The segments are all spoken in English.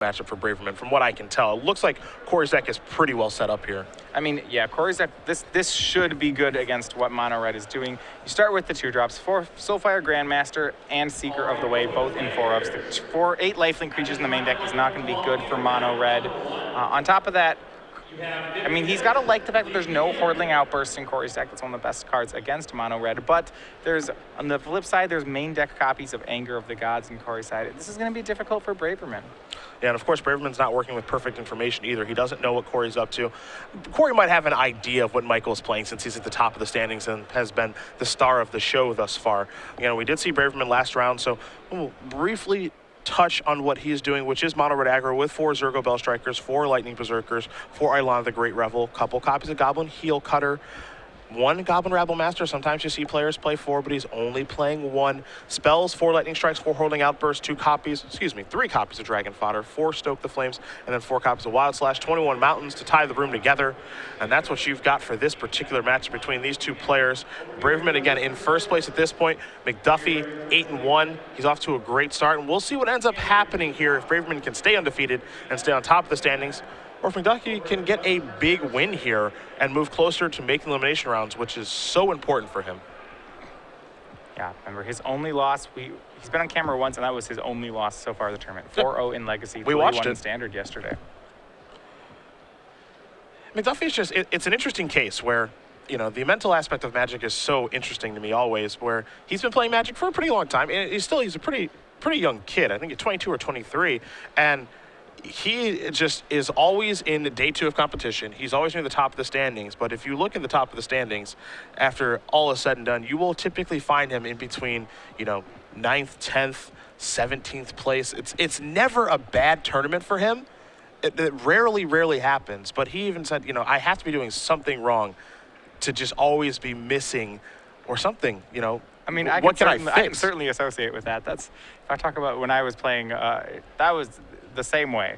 matchup for Braverman, from what I can tell. It looks like Korey's deck is pretty well set up here. I mean, yeah, Korey's deck, this should be good against what Mono Red is doing. You start with the 2-drops, 4 Soulfire Grandmaster and Seeker of the Way, both in 4-ups. The 8 lifelink creatures in the main deck is not going to be good for Mono Red. On top of that, I mean, he's got to like the fact that there's no Hordling Outburst in Korey's deck. That's one of the best cards against Mono Red. But there's, on the flip side, there's main deck copies of Anger of the Gods in Korey's side. This is going to be difficult for Braverman. Yeah, and of course, Braverman's not working with perfect information either. He doesn't know what Korey's up to. Korey might have an idea of what Michael's playing since he's at the top of the standings and has been the star of the show thus far. You know, we did see Braverman last round, so we'll briefly touch on what he's doing, which is mono red aggro with 4 Zergo Bell Strikers, 4 Lightning Berserkers, 4 Eidolon the Great Revel, couple copies of Goblin Heel Cutter, 1 Goblin Rabble Master. Sometimes you see players play 4, but he's only playing 1. Spells, 4 Lightning Strikes, 4 Hurling Outbursts, 3 copies of Dragon Fodder, 4 Stoke the Flames, and then 4 copies of Wild Slash, 21 Mountains to tie the room together. And that's what you've got for this particular match between these two players. Braverman, again, in first place at this point. McDuffie, 8-1. He's off to a great start, and we'll see what ends up happening here if Braverman can stay undefeated and stay on top of the standings, or if McDuffie can get a big win here and move closer to making elimination rounds, which is so important for him. Yeah, remember his only loss, he's been on camera once, and that was his only loss so far in the tournament. 4-0 in Legacy, we watched it in Standard yesterday. McDuffie is just, it's an interesting case where, you know, the mental aspect of Magic is so interesting to me always, where he's been playing Magic for a pretty long time, and he's a pretty young kid. I think he's 22 or 23, and he just is always in day 2 of competition. He's always near the top of the standings, but if you look at the top of the standings, after all is said and done, you will typically find him in between, you know, 9th, 10th, 17th place. It's never a bad tournament for him. It rarely happens, but he even said, you know, I have to be doing something wrong to just always be missing or something, you know. I mean, I can certainly associate with that. That's, if I talk about when I was playing, that was the same way.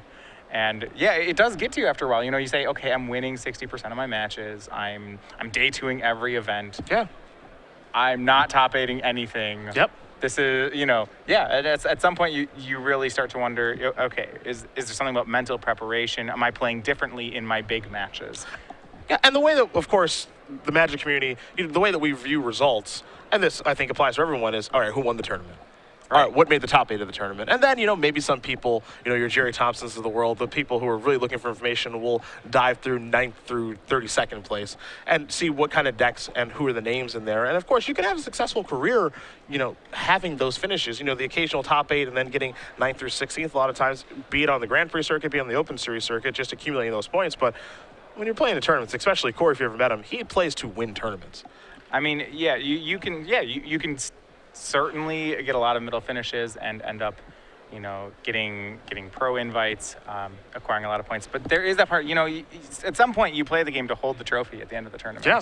And yeah, it does get to you after a while. You know, you say, okay, I'm winning 60% of my matches. I'm day 2ing every event. Yeah. I'm not top 8ing anything. Yep. This is, you know, yeah, at some point you really start to wonder, okay, is there something about mental preparation? Am I playing differently in my big matches? Yeah, and the way that, of course, the Magic community, you know, the way that we view results, and this I think applies to everyone, is, all right, who won the tournament? All right, what made the top 8 of the tournament? And then, you know, maybe some people, you know, your Jerry Thompsons of the world, the people who are really looking for information will dive through 9th through 32nd place and see what kind of decks and who are the names in there. And of course, you can have a successful career, you know, having those finishes, you know, the occasional top 8 and then getting 9th through 16th a lot of times, be it on the Grand Prix circuit, be it on the Open Series circuit, just accumulating those points. But when you're playing the tournaments, especially Korey, if you ever met him, he plays to win tournaments. I mean, yeah, you can certainly get a lot of middle finishes and end up, you know, getting pro invites, acquiring a lot of points. But there is that part, you know, at some point you play the game to hold the trophy at the end of the tournament. Yeah.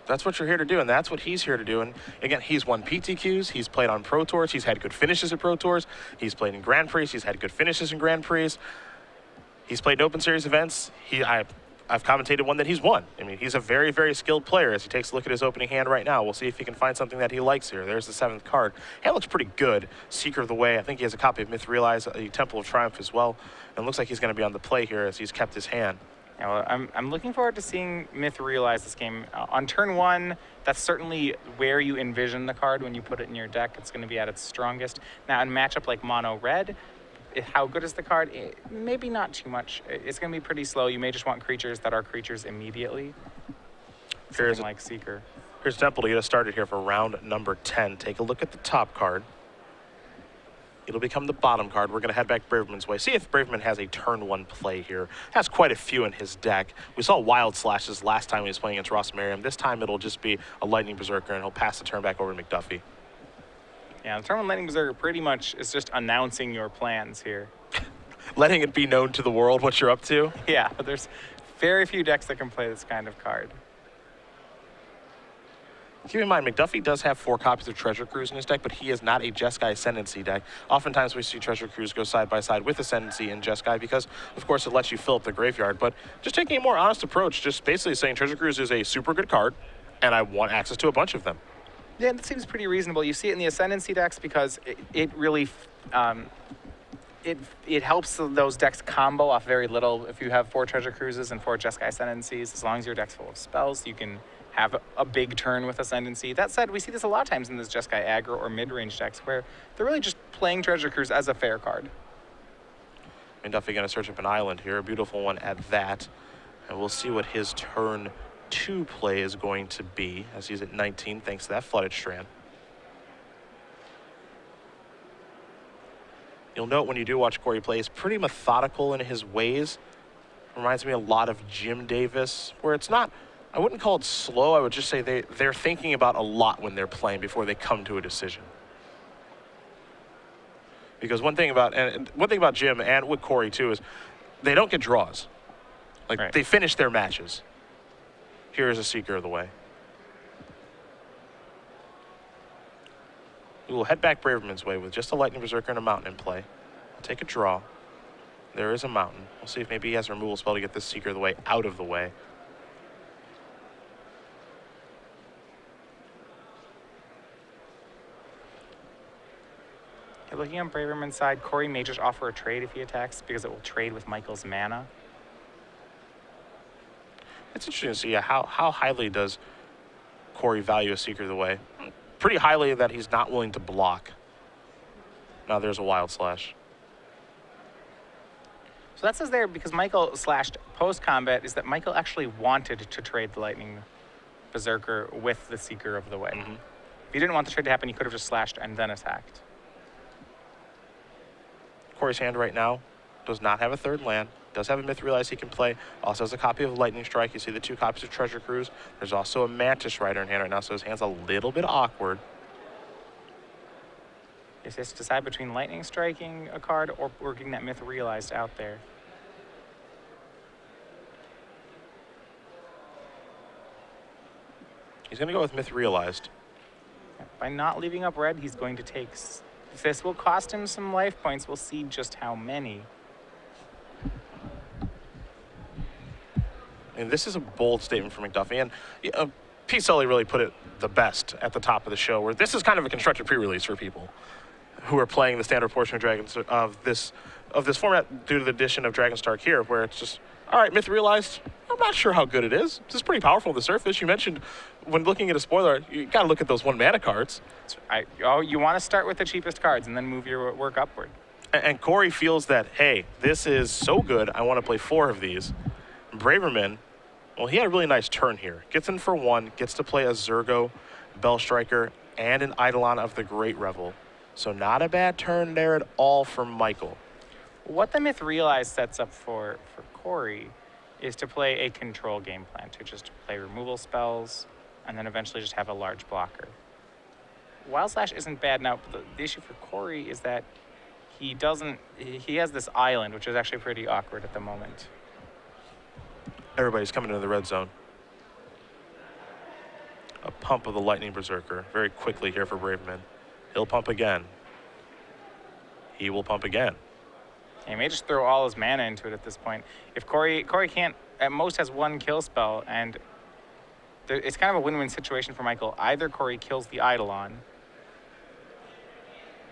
That's what you're here to do, and that's what he's here to do. And again, he's won PTQs, he's played on Pro Tours, he's had good finishes at Pro Tours, he's played in Grand Prix, he's had good finishes in Grand Prix. He's played in Open Series events. I've commentated one that he's won. I mean, he's a very, very skilled player. As he takes a look at his opening hand right now, we'll see if he can find something that he likes here. There's the 7th card. Hand looks pretty good. Seeker of the Way. I think he has a copy of Myth Realize, a Temple of Triumph as well. And looks like he's going to be on the play here as he's kept his hand. Yeah, well, I'm looking forward to seeing Myth Realize this game. On turn 1, that's certainly where you envision the card when you put it in your deck. It's going to be at its strongest. Now, in a matchup like Mono Red, how good is the card? Maybe not too much. It's going to be pretty slow. You may just want creatures that are creatures immediately. Something like Seeker. Here's Temple to get us started here for round number 10. Take a look at the top card. It'll become the bottom card. We're going to head back Braverman's way. See if Braverman has a turn 1 play here. Has quite a few in his deck. We saw Wild Slashes last time he was playing against Ross Merriam. This time it'll just be a Lightning Berserker, and he'll pass the turn back over to McDuffie. Yeah, the turn 1 Lightning Berserker pretty much is just announcing your plans here. Letting it be known to the world what you're up to? Yeah, but there's very few decks that can play this kind of card. Keep in mind, McDuffie does have 4 copies of Treasure Cruise in his deck, but he is not a Jeskai Ascendancy deck. Oftentimes we see Treasure Cruise go side by side with Ascendancy in Jeskai because, of course, it lets you fill up the graveyard. But just taking a more honest approach, just basically saying Treasure Cruise is a super good card, and I want access to a bunch of them. Yeah, that seems pretty reasonable. You see it in the Ascendancy decks because it really, it helps those decks combo off very little. If you have 4 Treasure Cruises and 4 Jeskai Ascendancies, as long as your deck's full of spells, you can have a big turn with Ascendancy. That said, we see this a lot of times in this Jeskai aggro or mid-range decks where they're really just playing Treasure Cruise as a fair card. McDuffie going to search up an island here, a beautiful one at that. And we'll see what his turn 2 play is going to be, as he's at 19 thanks to that Flooded Strand. You'll note when you do watch Korey play, he's pretty methodical in his ways. Reminds me a lot of Jim Davis, where it's not, I wouldn't call it slow, I would just say they're thinking about a lot when they're playing before they come to a decision. Because one thing about Jim and with Korey too is they don't get draws. Like right. They finish their matches. Here is a Seeker of the Way. We will head back Braverman's way with just a Lightning Berserker and a Mountain in play. I'll take a draw. There is a Mountain. We'll see if maybe he has a removal spell to get this Seeker of the Way out of the way. Looking on Braverman's side, Korey may just offer a trade if he attacks because it will trade with Michael's mana. It's interesting to see how highly does Korey value a Seeker of the Way. Pretty highly that he's not willing to block. Now there's a Wild Slash. So that says there because Michael slashed post-combat is that Michael actually wanted to trade the Lightning Berserker with the Seeker of the Way. Mm-hmm. If he didn't want the trade to happen, he could have just slashed and then attacked. Korey's hand right now does not have a 3rd land. Does have a Myth Realize he can play. Also has a copy of Lightning Strike. You see the 2 copies of Treasure Cruise. There's also a Mantis Rider in hand right now, so his hand's a little bit awkward. He has to decide between Lightning Striking a card or working that Myth Realized out there. He's going to go with Myth Realized. By not leaving up red, he's going to take... This will cost him some life points. We'll see just how many. And this is a bold statement from McDuffie. And Pete Sully really put it the best at the top of the show, where this is kind of a constructed pre-release for people who are playing the standard portion of this format due to the addition of Dragonstark here, where it's just, all right, Myth Realized, I'm not sure how good it is. This is pretty powerful on the surface. You mentioned when looking at a spoiler, you got to look at those 1 mana cards. You want to start with the cheapest cards and then move your work upward. And Korey feels that, hey, this is so good, I want to play 4 of these. Braverman, well, he had a really nice turn here. Gets in for 1, gets to play a Zergo, Bellstriker, and an Eidolon of the Great Revel. So not a bad turn there at all for Michael. What the Myth Realized sets up for Korey is to play a control game plan, to just play removal spells and then eventually just have a large blocker. Wild Slash isn't bad. Now, the issue for Korey is that he has this island, which is actually pretty awkward at the moment. Everybody's coming into the red zone. A pump of the Lightning Berserker very quickly here for Braverman. He'll pump again. He will pump again. He may just throw all his mana into it at this point. If Korey can't, at most has 1 kill spell, and it's kind of a win-win situation for Michael. Either Korey kills the Eidolon,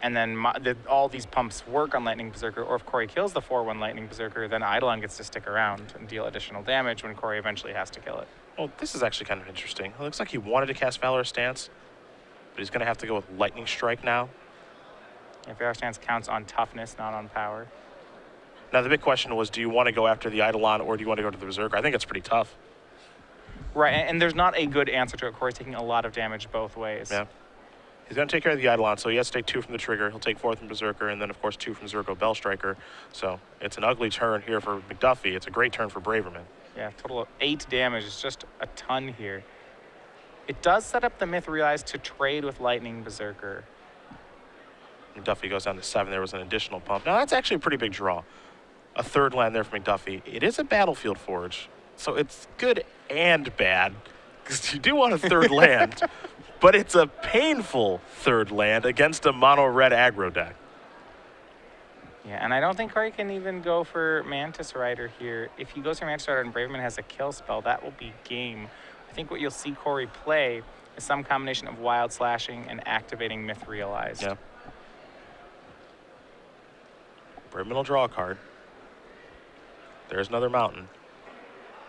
and then all these pumps work on Lightning Berserker, or if Korey kills the 4/1 Lightning Berserker, then Eidolon gets to stick around and deal additional damage when Korey eventually has to kill it. Well, this is actually kind of interesting. It looks like he wanted to cast Valorous Stance, but he's going to have to go with Lightning Strike now. If Valorous Stance counts on toughness, not on power. Now, the big question was, do you want to go after the Eidolon or do you want to go to the Berserker? I think it's pretty tough. Right, and there's not a good answer to it. Korey's taking a lot of damage both ways. Yeah. He's going to take care of the Eidolon, so he has to take 2 from the trigger. He'll take 4 from Berserker, and then, of course, 2 from Zergo Bellstriker. So it's an ugly turn here for McDuffie. It's a great turn for Braverman. Yeah, total of 8 damage. It's just a ton here. It does set up the Myth Realized to trade with Lightning Berserker. McDuffie goes down to 7. There was an additional pump. Now, that's actually a pretty big draw. A 3rd land there for McDuffie. It is a Battlefield Forge, so it's good and bad, because you do want a 3rd land. But it's a painful 3rd land against a mono-red aggro deck. Yeah, and I don't think Korey can even go for Mantis Rider here. If he goes for Mantis Rider and Braverman has a kill spell, that will be game. I think what you'll see Korey play is some combination of Wild Slashing and activating Myth Realized. Yeah. Braverman will draw a card. There's another mountain.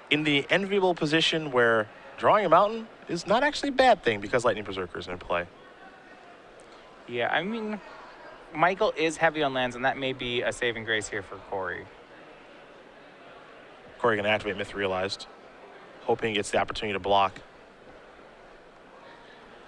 In the enviable position where drawing a mountain is not actually a bad thing because Lightning Berserker is in play. Yeah, I mean, Michael is heavy on lands, and that may be a saving grace here for Korey. Korey going to activate Myth Realized, hoping he gets the opportunity to block.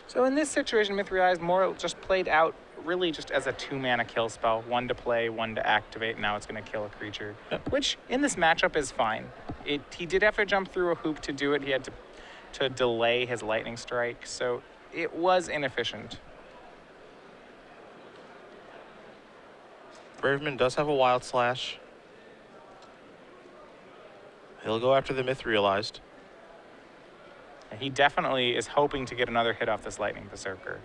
So in this situation, Myth Realized more just played out really just as a 2-mana kill spell. 1 to play, 1 to activate, and now it's going to kill a creature. Yep. Which, in this matchup, is fine. He did have to jump through a hoop to do it. He had to delay his Lightning Strike, so it was inefficient. Braverman does have a Wild Slash. He'll go after the Myth Realized. He definitely is hoping to get another hit off this Lightning Berserker.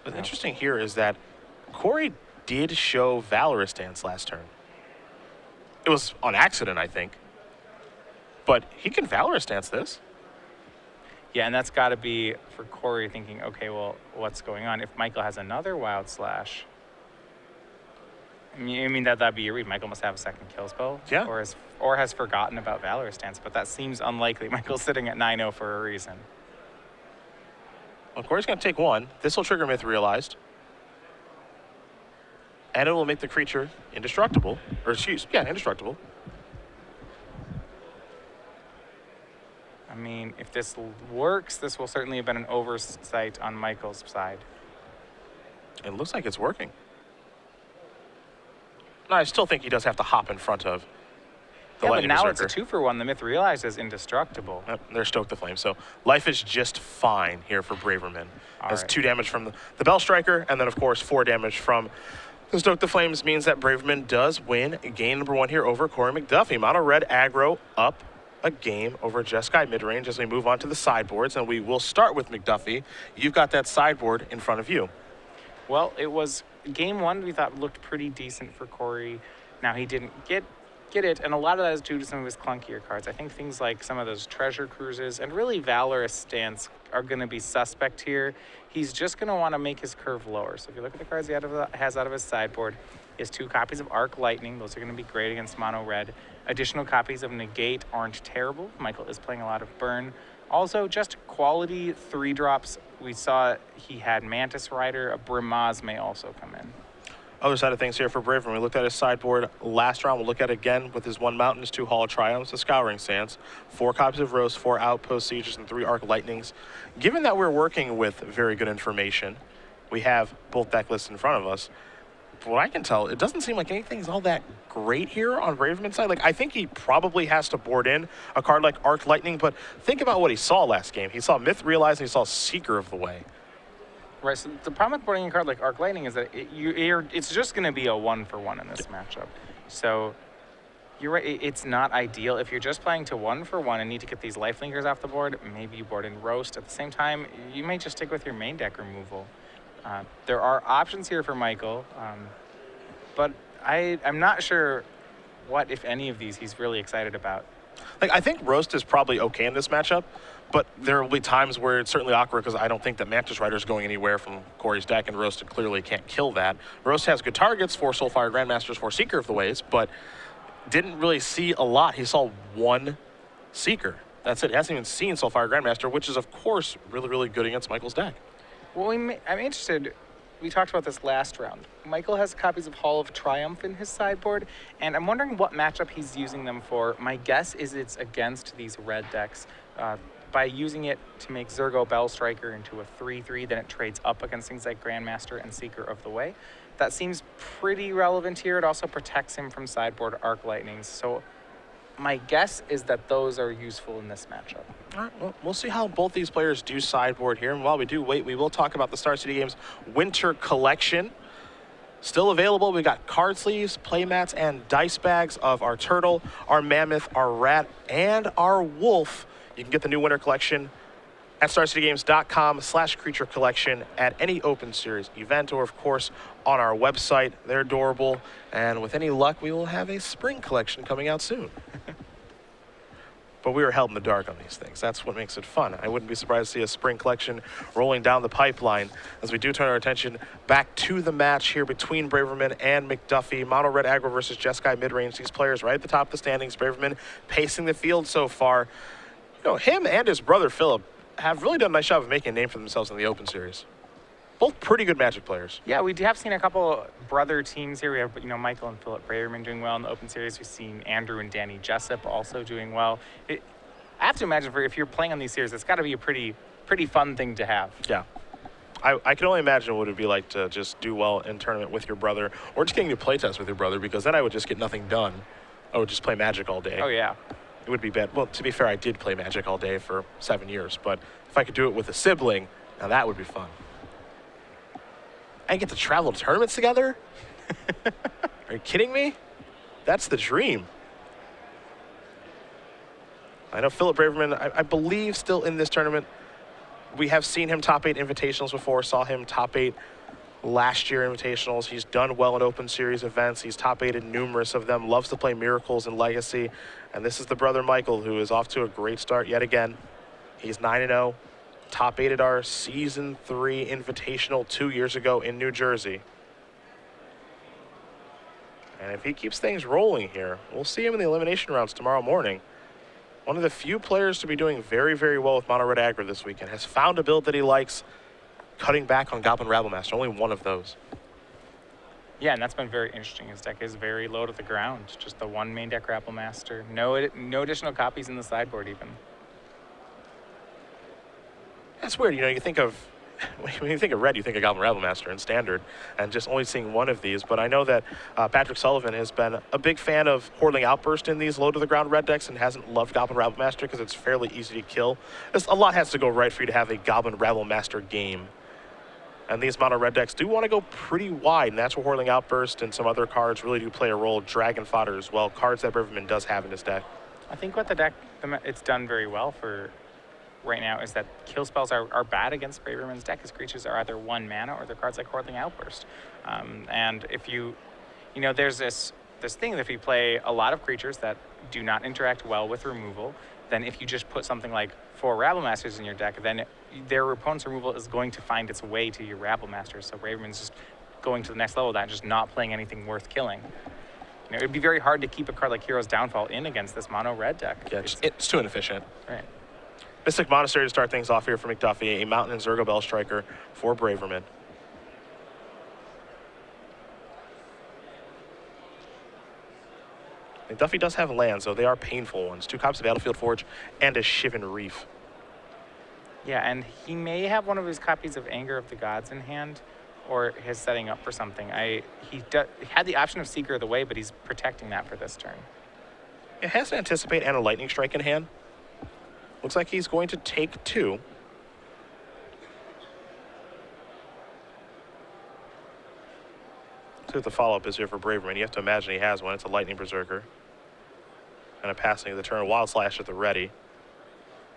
What's interesting here is that Korey did show Valorous Dance last turn. It was on accident, I think. But he can Valorous Dance this. Yeah, and that's got to be for Korey thinking, okay, well, what's going on? If Michael has another Wild Slash, I mean that'd be your read. Michael must have a second kill spell. Yeah. Or has forgotten about Valorous Dance, but that seems unlikely. Michael's sitting at 9-0 for a reason. Well, Korey's going to take 1. This will trigger Myth Realized. And it will make the creature indestructible. Or indestructible. I mean, if this works, this will certainly have been an oversight on Michael's side. It looks like it's working. No, I still think he does have to hop in front of the Yeah, but Lightning now Berserker. it's a 2-for-1. The Myth Realized is indestructible. Yep, they're Stoke the Flame. So life is just fine here for Braverman. Has right. 2 damage from the Bell Striker, and then, of course, 4 damage from the Stoke the Flames means that Braverman does win game number 1 here over Korey McDuffie. Mono Red aggro up a game over Jeskai midrange as we move on to the sideboards, and we will start with McDuffie. You've got that sideboard in front of you. Well, it was game 1 we thought looked pretty decent for Korey. Now he didn't get it, and a lot of that is due to some of his clunkier cards. I think things like some of those Treasure Cruises and really Valorous Stance are going to be suspect here. He's just going to want to make his curve lower. So if you look at the cards he has out of his sideboard, he has 2 copies of Arc Lightning. Those are going to be great against Mono Red. Additional copies of Negate aren't terrible. Michael is playing a lot of Burn. Also, just quality 3-drops. We saw he had Mantis Rider. A Brimaz may also come in. Other side of things here for Braverman. We looked at his sideboard last round. We'll look at it again with his 1 Mountains, 2 Hall of Triumphs, a Scouring Sands, 4 copies of Rose, 4 Outpost Sieges, and 3 Arc Lightnings. Given that we're working with very good information, we have both deck lists in front of us. But what I can tell, it doesn't seem like anything's all that great here on Braverman's side. Like, I think he probably has to board in a card like Arc Lightning, but think about what he saw last game. He saw Myth Realized, and he saw Seeker of the Way. Right, so the problem with boarding a card like Arc Lightning is that it's just going to be a 1-for-1 in this matchup. So you're right, it's not ideal. If you're just playing to 1-for-1 and need to get these Lifelinkers off the board, maybe you board in Roast. At the same time, you may just stick with your main deck removal. There are options here for Michael, but I'm not sure what, if any of these, he's really excited about. Like, I think Roast is probably okay in this matchup, but there will be times where it's certainly awkward because I don't think that Mantis Rider is going anywhere from Korey's deck, and Roast clearly can't kill that. Roast has good targets, 4 Soulfire Grandmasters, 4 Seeker of the Ways, but didn't really see a lot. He saw 1 Seeker. That's it. He hasn't even seen Soulfire Grandmaster, which is, of course, really, really good against Michael's deck. Well, I'm interested. We talked about this last round. Michael has copies of Hall of Triumph in his sideboard, and I'm wondering what matchup he's using them for. My guess is it's against these red decks. By using it to make Zergo Bell Striker into a 3/3, then it trades up against things like Grandmaster and Seeker of the Way. That seems pretty relevant here. It also protects him from sideboard Arc Lightnings. So my guess is that those are useful in this matchup. All right, well, we'll see how both these players do sideboard here. And while we do wait, we will talk about the Star City Games Winter Collection. Still available. We got card sleeves, playmats, and dice bags of our turtle, our mammoth, our rat, and our wolf. You can get the new Winter Collection at StarCityGames.com/creature collection at any Open Series event, or of course on our website. They're adorable, and with any luck, we will have a spring collection coming out soon. but we were held in the dark on these things. That's what makes it fun. I wouldn't be surprised to see a spring collection rolling down the pipeline as we do turn our attention back to the match here between Braverman and McDuffie. Mono Red Aggro versus Jeskai mid-range. These players right at the top of the standings. Braverman pacing the field so far. You know, him and his brother Philip have really done a nice job of making a name for themselves in the Open Series. Both pretty good Magic players. Yeah, we have seen a couple brother teams here. We have, you know, Michael and Philip Braverman doing well in the Open Series. We've seen Andrew and Danny Jessup also doing well. I have to imagine if you're playing on these series, it's got to be a pretty fun thing to have. Yeah. I can only imagine what it would be like to just do well in tournament with your brother, or just getting to play test with your brother, because then I would just get nothing done. I would just play Magic all day. Oh, yeah. It would be bad. Well, to be fair, I did play Magic all day for 7 years, but if I could do it with a sibling, now that would be fun. I get to travel to tournaments together? Are you kidding me? That's the dream. I know Philip Braverman, I believe, still in this tournament. We have seen him top 8 invitationals before, saw him top 8 last year invitationals. He's done well in Open Series events. He's top 8 in numerous of them, loves to play Miracles and Legacy. And this is the brother Michael, who is off to a great start yet again. He's 9-0. Top 8 at our Season 3 Invitational 2 years ago in New Jersey. And if he keeps things rolling here, we'll see him in the elimination rounds tomorrow morning. One of the few players to be doing very, very well with Mono Red Aggro this weekend. Has found a build that he likes, cutting back on Goblin Rabblemaster. Only one of those. Yeah, and that's been very interesting. His deck is very low to the ground. Just the one main deck Rabblemaster. No additional copies in the sideboard even. That's weird. You know, you think of, when you think of red, you think of Goblin Rabblemaster in Standard, and just only seeing one of these. But I know that Patrick Sullivan has been a big fan of Hordling Outburst in these low-to-the-ground red decks and hasn't loved Goblin Rabblemaster because it's fairly easy to kill. A lot has to go right for you to have a Goblin Rabblemaster game. And these mono red decks do want to go pretty wide, and that's where Hordling Outburst and some other cards really do play a role. Dragon Fodder as well, cards that Braverman does have in his deck. I think what the deck, it's done very well for right now is that kill spells are bad against Braverman's deck. His creatures are either 1 mana or they're cards like Hordling Outburst. And if you know, there's this thing that if you play a lot of creatures that do not interact well with removal, then if you just put something like 4 Rabblmasters in your deck, then their opponent's removal is going to find its way to your Rabblmasters. So Braverman's just going to the next level of that and just not playing anything worth killing. You know, it'd be very hard to keep a card like Hero's Downfall in against this mono red deck. Yeah, it's too inefficient. Right. Mystic Monastery to start things off here for McDuffie, a Mountain and Zergo Bell Striker for Braverman. McDuffie does have lands, though they are painful ones. 2 copies of Battlefield Forge and a Shivan Reef. Yeah, and he may have one of his copies of Anger of the Gods in hand, or his setting up for something. He had the option of Seeker of the Way, but he's protecting that for this turn. It has to Anticipate and a Lightning Strike in hand. Looks like he's going to take 2. See what the follow-up is here for Braverman. You have to imagine he has one. It's a Lightning Berserker. And a passing of the turn. Wild Slash at the ready.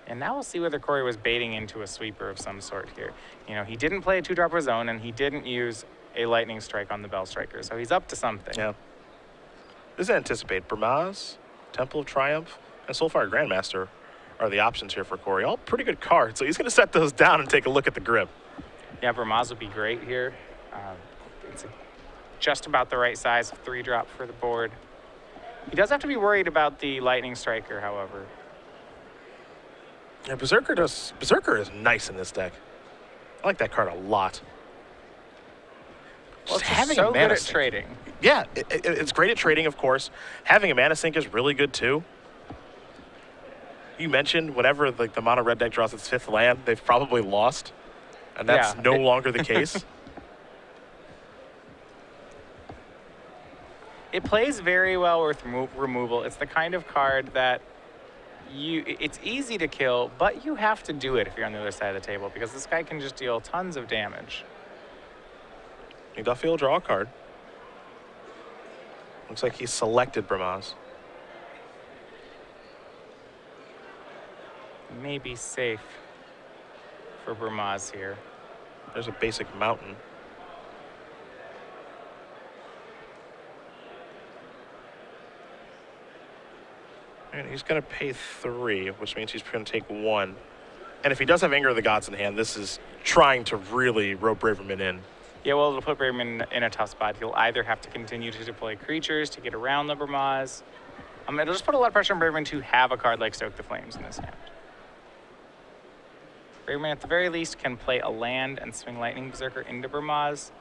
And now we'll see whether Korey was baiting into a sweeper of some sort here. You know, he didn't play a 2-drop of his own, and he didn't use a Lightning Strike on the Bell Striker, so he's up to something. Yeah. This is Anticipate. Bramaz, Temple of Triumph, and Soulfire Grandmaster are the options here for Korey. All pretty good cards, so he's going to set those down and take a look at the grip. Yeah, Bramaz would be great here. It's just about the right size 3-drop for the board. He does have to be worried about the Lightning Striker, however. Yeah, Berserker is nice in this deck. I like that card a lot. Well, it's having so good at trading. Yeah, it's great at trading, of course. Having a mana sink is really good too. You mentioned whenever the mono red deck draws its 5th land, they've probably lost, and that's no longer the case. It plays very well with removal. It's the kind of card that it's easy to kill, but you have to do it if you're on the other side of the table, because this guy can just deal tons of damage. McDuffie will draw a card. Looks like he selected Bramaz. Maybe safe for Bramaz here. There's a basic mountain. And he's going to pay 3, which means he's going to take 1. And if he does have Anger of the Gods in hand, this is trying to really rope Braverman in. Yeah, well, it'll put Braverman in a tough spot. He'll either have to continue to deploy creatures to get around the Bramaz. It'll just put a lot of pressure on Braverman to have a card like Stoke the Flames in his hand. Braverman, at the very least, can play a land and swing Lightning Berserker into Bramaz.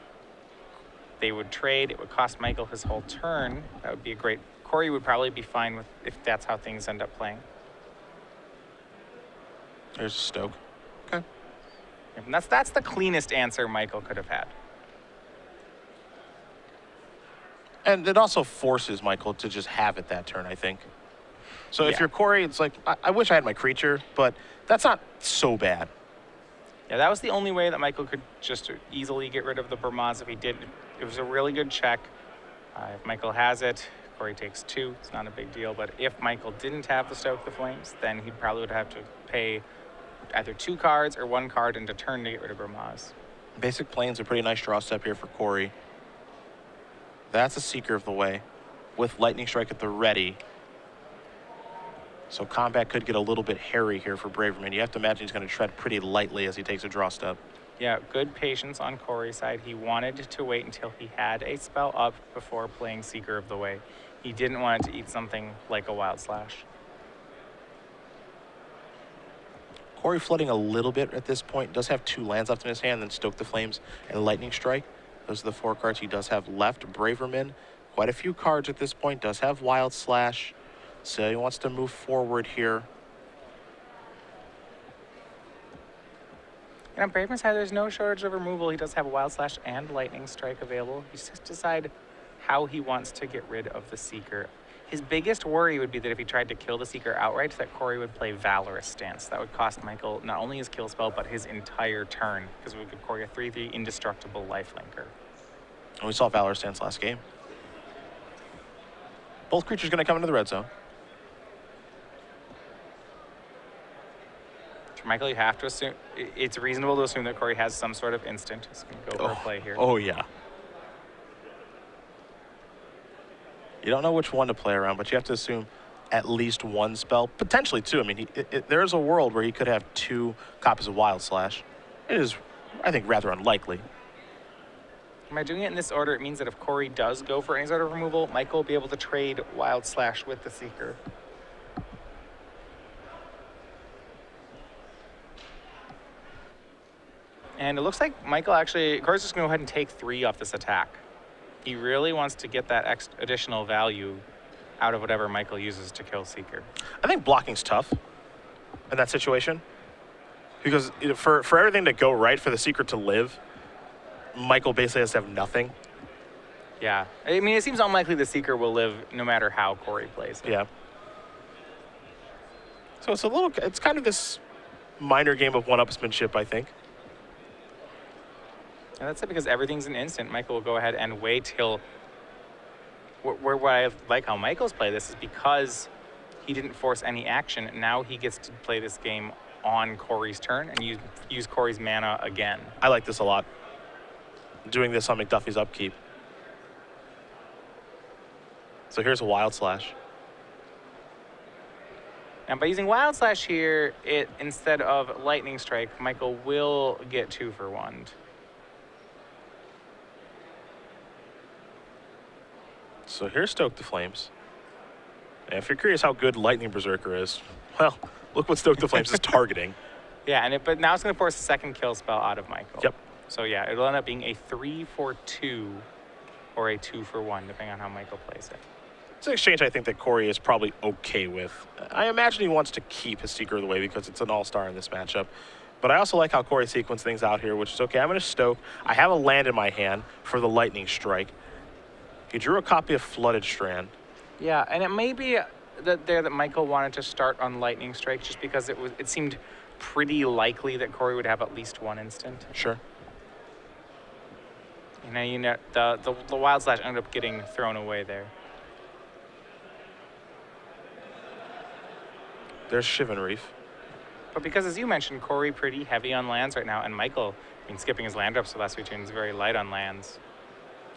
They would trade. It would cost Michael his whole turn. That would be a great... Korey would probably be fine with if that's how things end up playing. There's a Stoke. Okay. And that's the cleanest answer Michael could have had. And it also forces Michael to just have it that turn, I think. So if Yeah. you're Korey, it's like, I wish I had my creature, but that's not so bad. Yeah, that was the only way that Michael could just easily get rid of the Bramaz if he did. It was a really good check. If Michael has it, Korey takes 2. It's not a big deal. But if Michael didn't have the Stoke the Flames, then he probably would have to pay either 2 cards or 1 card into turn to get rid of Bramaz. Basic Plane's a pretty nice draw step here for Korey. That's a Seeker of the Way with Lightning Strike at the ready. So combat could get a little bit hairy here for Braverman. You have to imagine he's going to tread pretty lightly as he takes a draw step. Yeah, good patience on Korey's side. He wanted to wait until he had a spell up before playing Seeker of the Way. He didn't want it to eat something like a Wild Slash. Korey flooding a little bit at this point. Does have 2 lands left in his hand, then Stoke the Flames and Lightning Strike. Those are the 4 cards he does have left. Braverman, quite a few cards at this point, does have Wild Slash. So he wants to move forward here. And on Braverman's side, there's no shortage of removal. He does have Wild Slash and Lightning Strike available. He just has to decide how he wants to get rid of the Seeker. His biggest worry would be that if he tried to kill the Seeker outright, that Korey would play Valorous Stance. That would cost Michael not only his kill spell, but his entire turn, because it would give Korey a 3/3 indestructible lifelinker. And we saw Valorous Stance last game. Both creatures going to come into the red zone. For Michael, you have to assume, it's reasonable to assume that Korey has some sort of instant. He's going to go for a play here. Oh, yeah. You don't know which one to play around, but you have to assume at least 1 spell, potentially 2. I mean, there's a world where he could have 2 copies of Wild Slash. It is, I think, rather unlikely. By doing it in this order, it means that if Korey does go for any sort of removal, Michael will be able to trade Wild Slash with the Seeker. And it looks like Michael actually, Korey's just going to go ahead and take 3 off this attack. He really wants to get that additional value out of whatever Michael uses to kill Seeker. I think blocking's tough in that situation. Because for everything to go right, for the Seeker to live, Michael basically has to have nothing. Yeah. I mean, it seems unlikely the Seeker will live no matter how Korey plays it. Yeah. So it's kind of this minor game of one-upsmanship, I think. And that's it, because everything's an instant. Michael will go ahead and wait till... What I like how Michael's play this is because he didn't force any action. Now he gets to play this game on Korey's turn and use Korey's mana again. I like this a lot. Doing this on McDuffie's upkeep. So here's a Wild Slash. And by using Wild Slash here, instead of Lightning Strike, Michael will get 2 for 1. So here's Stoke the Flames. And if you're curious how good Lightning Berserker is, well, look what Stoke the Flames is targeting. Yeah, but now it's going to force a second kill spell out of Michael. Yep. So yeah, it'll end up being a 3 for 2 or a 2 for 1, depending on how Michael plays it. It's an exchange I think that Korey is probably okay with. I imagine he wants to keep his Seeker of the Way because it's an all-star in this matchup. But I also like how Korey sequenced things out here, which is, okay, I'm going to Stoke. I have a land in my hand for the Lightning Strike. He drew a copy of Flooded Strand. Yeah, and it may be that Michael wanted to start on Lightning Strike just because it seemed pretty likely that Korey would have at least 1 instant. Sure. The Wild Slash ended up getting thrown away there. There's Shivan Reef. But because, as you mentioned, Korey pretty heavy on lands right now, and Michael, skipping his land drops the last 2 turns, very light on lands.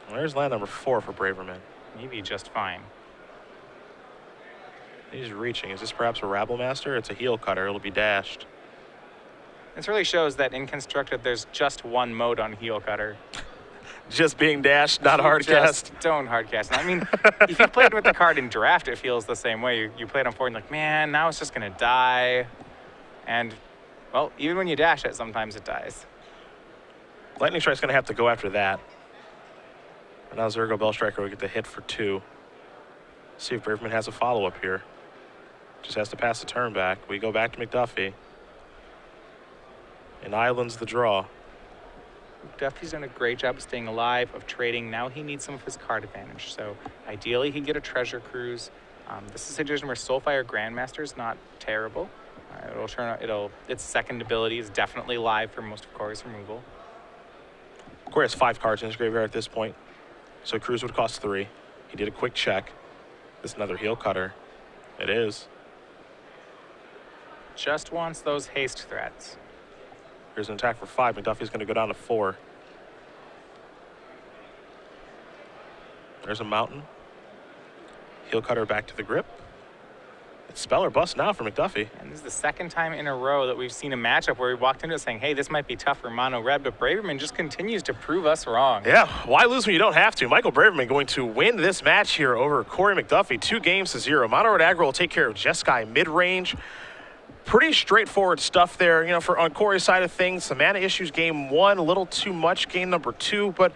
Well, there's land number 4 for Braverman. Maybe just fine. He's reaching. Is this perhaps a Rabble Master? It's a heel cutter. It'll be dashed. This really shows that in Constructed, there's just one mode on heel cutter. Just being dashed, not hard Just cast. don't hard cast. I mean, if you played with the card in draft, it feels the same way. You play it on 4 and you're like, man, now it's just going to die. And, well, even when you dash it, sometimes it dies. Lightning Strike's going to have to go after that. And now Zergo Bellstriker will get the hit for 2. See if Braverman has a follow-up here. Just has to pass the turn back. We go back to McDuffie. And Island's the draw. McDuffie's done a great job of staying alive, of trading. Now he needs some of his card advantage. So ideally, he'd get a Treasure Cruise. This is a situation where Soulfire Grandmaster is not terrible. It'll turn out. Its second ability is definitely live for most of Korey's removal. Korey has 5 cards in his graveyard at this point, so Cruise would cost 3. He did a quick check. This is another heel cutter. It is. Just wants those haste threats. Here's an attack for 5. McDuffie's going to go down to 4. There's a mountain. Heel cutter back to the grip. It's spell or bust now for McDuffie. And this is the second time in a row that we've seen a matchup where we walked into it saying, hey, this might be tough for mono red, but Braverman just continues to prove us wrong. Yeah, why lose when you don't have to? Michael Braverman going to win this match here over Korey McDuffie, 2-0. Mono red aggro will take care of Jeskai mid-range. Pretty straightforward stuff there, you know, for on Korey's side of things. The mana issues game 1, a little too much game number 2, but